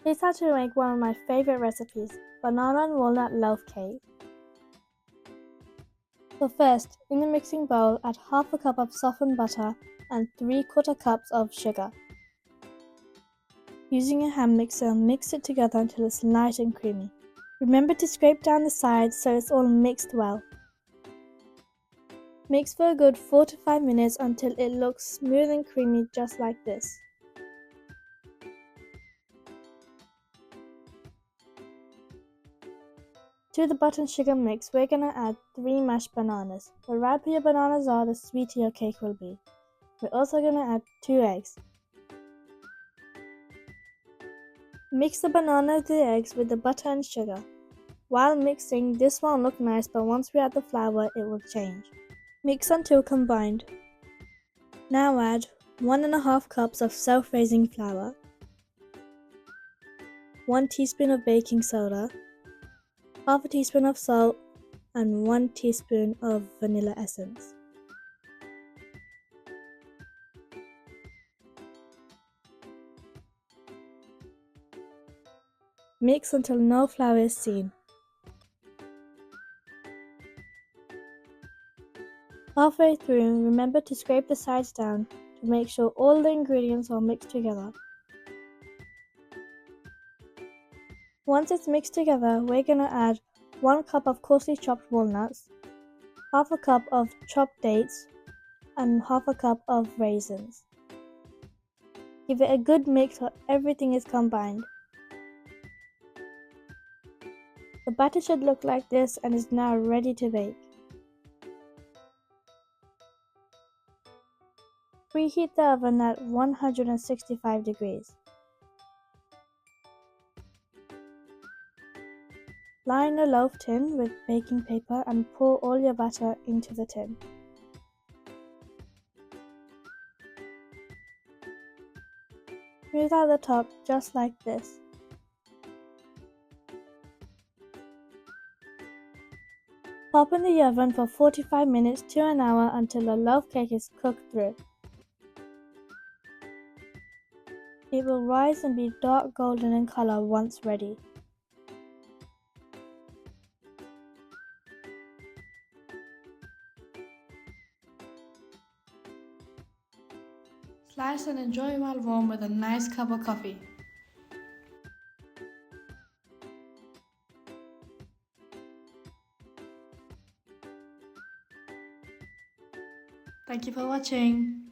Here's how to make one of my favorite recipes, banana and walnut loaf cake. So first, in the mixing bowl, add half a cup of softened butter and 3/4 cups of sugar. Using a hand mixer, mix it together until it's light and creamy. Remember to scrape down the sides so it's all mixed well. Mix for a good 4 to 5 minutes until it looks smooth and creamy just like this. To the butter and sugar mix, we're going to add 3 mashed bananas. The riper your bananas are, the sweeter your cake will be. We're also going to add 2 eggs. Mix the banana with the eggs with the butter and sugar. While mixing, this won't look nice, but once we add the flour, it will change. Mix until combined. Now add 1½ cups of self-raising flour, 1 teaspoon of baking soda, half a teaspoon of salt, and 1 teaspoon of vanilla essence. Mix until no flour is seen. Halfway through, remember to scrape the sides down to make sure all the ingredients are mixed together. Once it's mixed together, we're going to add 1 cup of coarsely chopped walnuts, half a cup of chopped dates, and half a cup of raisins. Give it a good mix so everything is combined. The batter should look like this and is now ready to bake. Preheat the oven at 165 degrees. Line a loaf tin with baking paper and pour all your batter into the tin. Smooth out the top just like this. Pop in the oven for 45 minutes to an hour until the loaf cake is cooked through. It will rise and be dark golden in color once ready. Slice and enjoy while warm with a nice cup of coffee. Thank you for watching.